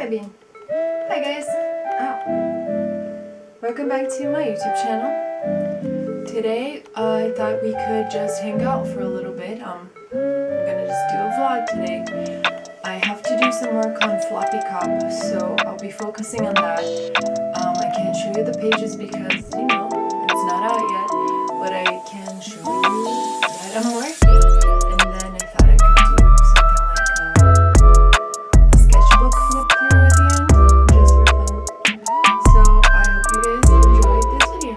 Bean. Hi guys. Welcome back to my YouTube channel. Today I thought we could just hang out for a little bit. I'm gonna just do a vlog today. I have to do some work on Floppy Cop, so I'll be focusing on that. I can't show you the pages because, it's not out yet, but I can show you that I'm working. And then I thought I could do something like a sketchbook flip through at the end, just for fun. So I hope you guys enjoyed this video.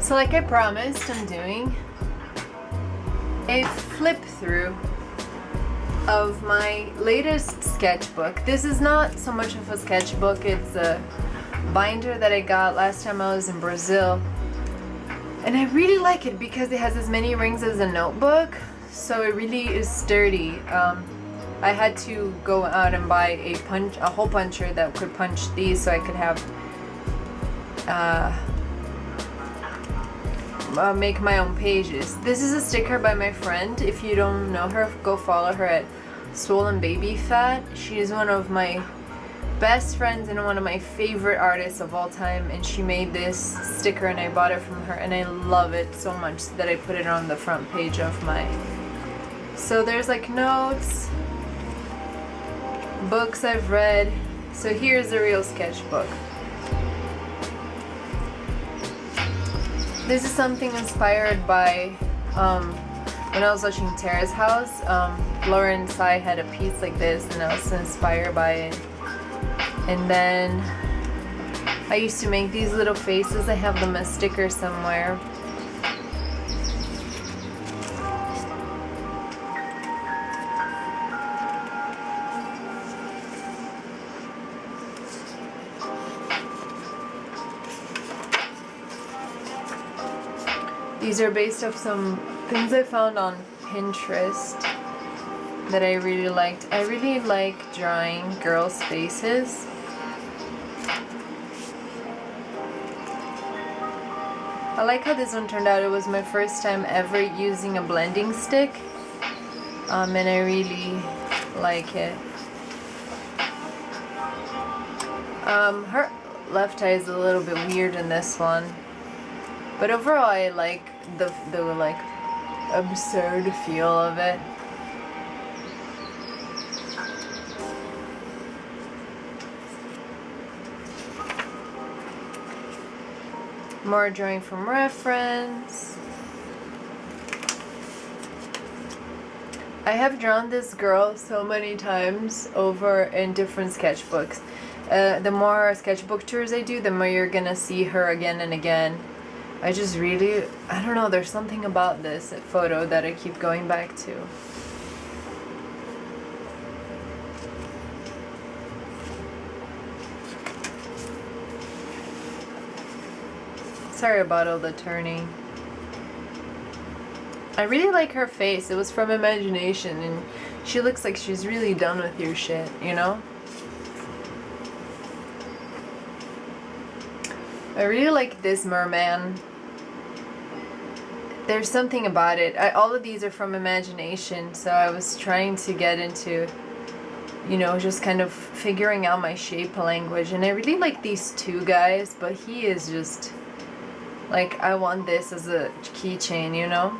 So like I promised, I'm doing a flip through of my latest sketchbook. This is not so much of a sketchbook, it's a binder that I got last time I was in Brazil. And I really like it because it has as many rings as a notebook, so it really is sturdy. I had to go out and buy a hole puncher that could punch these so I could have make my own pages. This is a sticker by my friend. If you don't know her, go follow her at Swollen Baby Fat. She is one of my best friends and one of my favorite artists of all time, and she made this sticker and I bought it from her and I love it so much that I put it on the front page of my... So there's like notes, books I've read. So here's the real sketchbook. This is something inspired by when I was watching Tara's House. Laura and Sai had a piece like this and I was inspired by it. And then I used to make these little faces. I have them as stickers somewhere. These are based off some things I found on Pinterest that I really liked. I really like drawing girls' faces. I like how this one turned out. It was my first time ever using a blending stick, and I really like it. Her left eye is a little bit weird in this one, but overall I like the like absurd feel of it. More drawing from reference. I have drawn this girl so many times over in different sketchbooks. The more sketchbook tours I do, the more you're gonna see her again and again. I just really, I don't know, there's something about this photo that I keep going back to. Sorry about all the turning. I really like her face. It was from imagination and she looks like she's really done with your shit, you know? I really like this merman. There's something about it. All of these are from imagination, so I was trying to get into, you know, just kind of figuring out my shape language. And I really like these two guys, but he is just, like, I want this as a keychain, you know?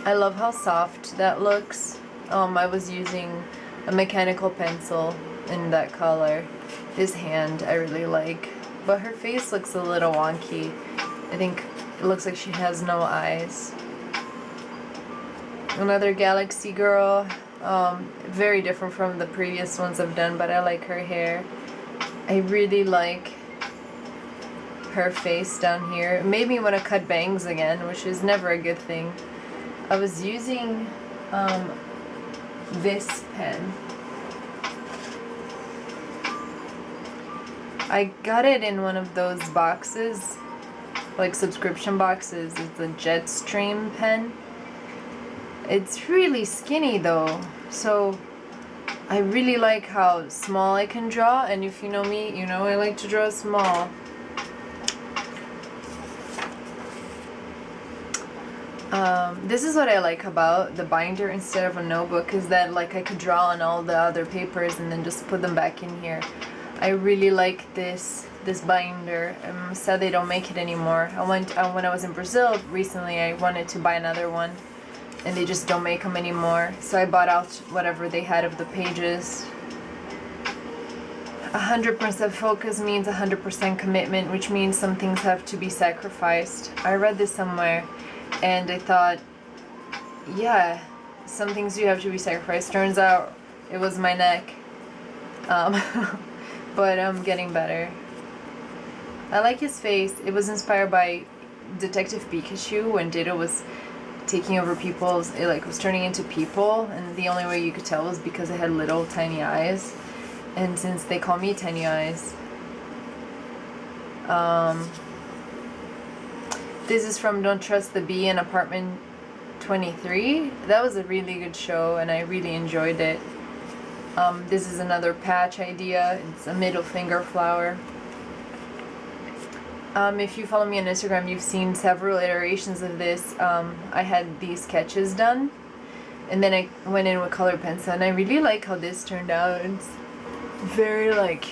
I love how soft that looks. I was using a mechanical pencil in that color. His hand I really like, but her face looks a little wonky. I think it looks like she has no eyes. Another galaxy girl, very different from the previous ones I've done, but I like her hair. I really like her face down here. It made me want to cut bangs again, which is never a good thing. I was using this pen. I got it in one of those boxes, like subscription boxes. It's a Jetstream pen. It's really skinny though, so I really like how small I can draw, and if you know me, you know I like to draw small. This is what I like about the binder instead of a notebook, is that like I could draw on all the other papers and then just put them back in here. I really like this binder. I'm sad they don't make it anymore. When I was in Brazil recently, I wanted to buy another one and they just don't make them anymore, so I bought out whatever they had of the pages. 100% focus means 100% commitment, which means some things have to be sacrificed. I read this somewhere and I thought, yeah, some things do have to be sacrificed. Turns out it was my neck. But I'm getting better. I like his face. It was inspired by Detective Pikachu when Ditto was taking over people's, it like was turning into people, and the only way you could tell was because it had little tiny eyes. And since they call me Tiny Eyes, this is from Don't Trust the Bee in Apartment 23. That was a really good show and I really enjoyed it. This is another patch idea. It's a middle finger flower. If you follow me on Instagram, you've seen several iterations of this. I had these sketches done, and then I went in with color pencil, and I really like how this turned out. It's very like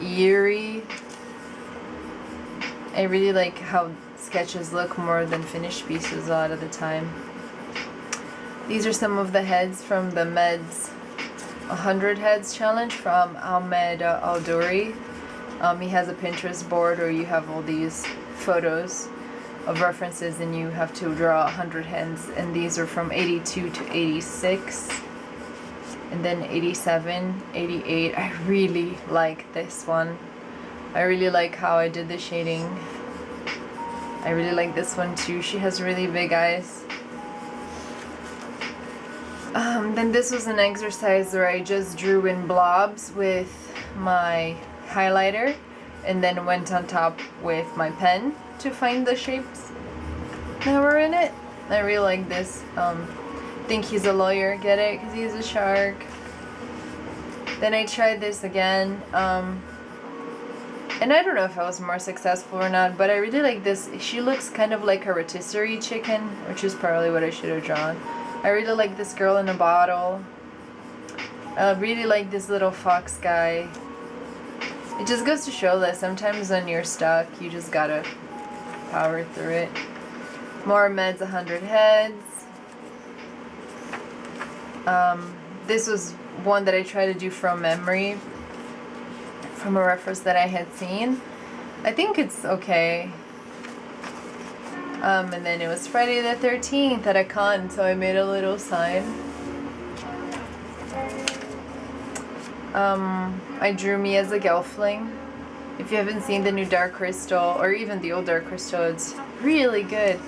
eerie. I really like how sketches look more than finished pieces a lot of the time. These are some of the heads from the Meds 100 Heads Challenge from Ahmed Aldouri. He has a Pinterest board where you have all these photos of references and you have to draw 100 heads, and these are from 82 to 86 and then 87, 88. I really like this one. I really like how I did the shading. I really like this one too. She has really big eyes. Then this was an exercise where I just drew in blobs with my highlighter and then went on top with my pen to find the shapes that were in it. I really like this. Think he's a lawyer, get it? Because he's a shark. Then I tried this again, and I don't know if I was more successful or not, but I really like this. She looks kind of like a rotisserie chicken, which is probably what I should have drawn. I really like this girl in a bottle. I really like this little fox guy. It just goes to show that sometimes when you're stuck, you just gotta power through it. More Meds 100 Heads. This was one that I tried to do from memory, from a reference that I had seen. I think it's okay. And then it was Friday the 13th at a con, so I made a little sign. I drew me as a gelfling. If you haven't seen the new Dark Crystal, or even the old Dark Crystal, it's really good.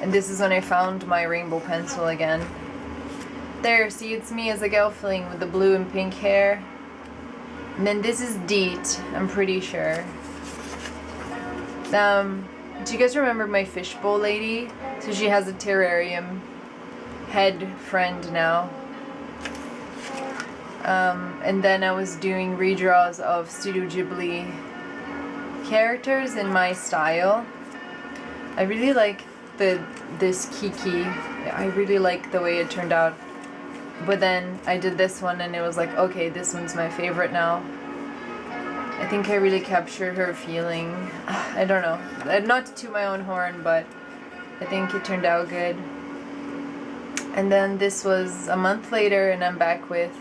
And this is when I found my rainbow pencil again. There, see, it's me as a gelfling with the blue and pink hair. And then this is Deet, I'm pretty sure. Do you guys remember my fishbowl lady? So she has a terrarium head friend now. And then I was doing redraws of Studio Ghibli characters in my style. I really like this Kiki. I really like the way it turned out. But then I did this one and it was like, okay, this one's my favorite now. I think I really captured her feeling. I don't know. Not to toot my own horn, but I think it turned out good. And then this was a month later and I'm back with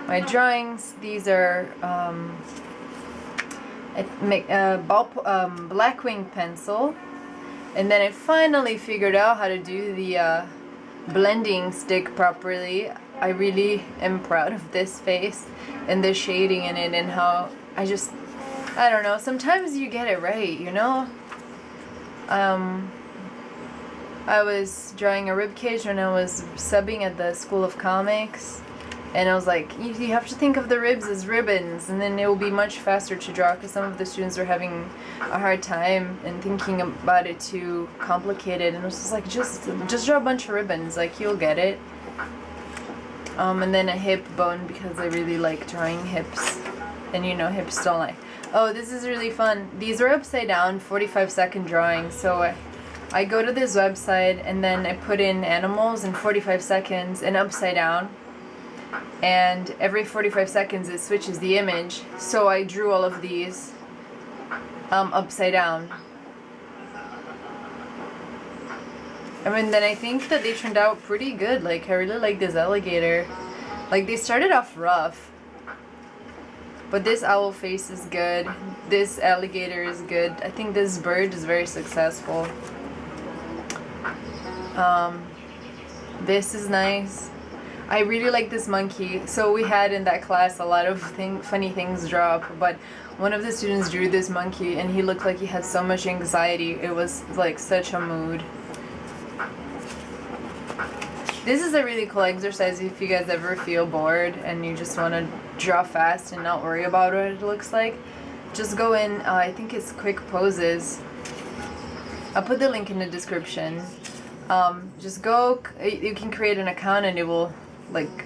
my drawings. These are Blackwing pencil. And then I finally figured out how to do the blending stick properly. I really am proud of this face and the shading in it and how I don't know, sometimes you get it right, you know? I was drawing a ribcage when I was subbing at the School of Comics, and I was like, you have to think of the ribs as ribbons, and then it will be much faster to draw, because some of the students were having a hard time and thinking about it too complicated, and I was just like, just draw a bunch of ribbons, like, you'll get it. And then a hip bone, because I really like drawing hips, and you know, hips don't lie. Oh, this is really fun. These are upside down 45-second drawings, so I go to this website and then I put in animals in 45 seconds and upside down, and every 45 seconds it switches the image, so I drew all of these upside down. I mean, then I think that they turned out pretty good. Like, I really like this alligator. Like, they started off rough, but this owl face is good. This alligator is good. I think this bird is very successful. This is nice. I really like this monkey. So we had in that class a lot of funny things draw up, but one of the students drew this monkey and he looked like he had so much anxiety. It was like such a mood. This is a really cool exercise if you guys ever feel bored and you just want to draw fast and not worry about what it looks like. Just go in, I think it's quick poses. I'll put the link in the description. Just go, you can create an account and it will like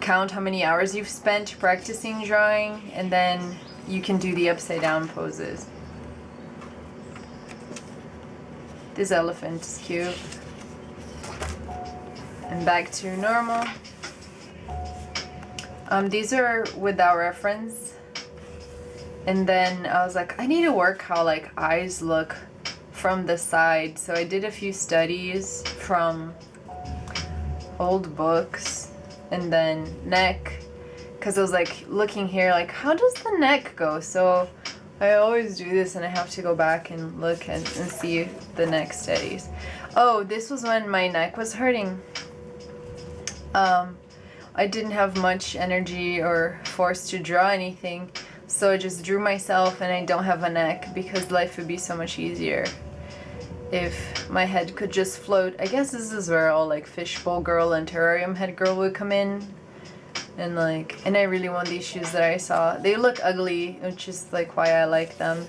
count how many hours you've spent practicing drawing, and then you can do the upside down poses. This elephant is cute. And back to normal. These are without reference. And then I was like, I need to work how like eyes look from the side. So I did a few studies from old books, and then neck, because I was like looking here like, how does the neck go? So I always do this and I have to go back and look and see the neck studies. Oh, this was when my neck was hurting. I didn't have much energy or force to draw anything, so I just drew myself, and I don't have a neck because life would be so much easier if my head could just float. I guess this is where all like fishbowl girl and terrarium head girl would come in. And I really want these shoes that I saw. They look ugly, which is like why I like them.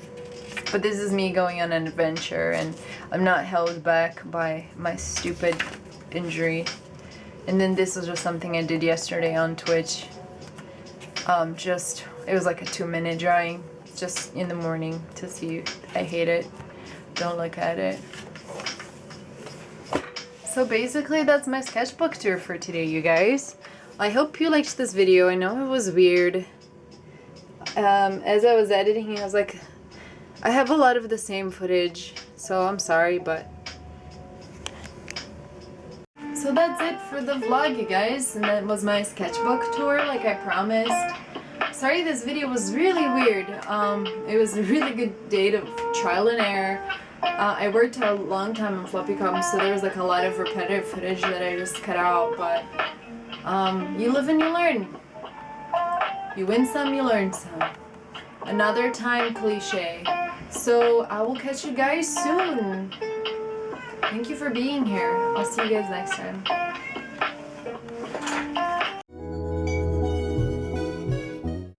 But this is me going on an adventure, and I'm not held back by my stupid injury. And then this was just something I did yesterday on Twitch. It was like a 2-minute drawing, just in the morning to see. I hate it. Don't look at it. So basically that's my sketchbook tour for today, you guys. I hope you liked this video. I know it was weird. As I was editing, I was like, I have a lot of the same footage, so I'm sorry, but... So that's it for the vlog, you guys, and that was my sketchbook tour like I promised. Sorry this video was really weird. It was a really good day of trial and error. I worked a long time on Floppy Cop, so there was like a lot of repetitive footage that I just cut out, but you live and you learn. You win some, you learn some. Another time cliche. So I will catch you guys soon. Thank you for being here. I'll see you guys next time.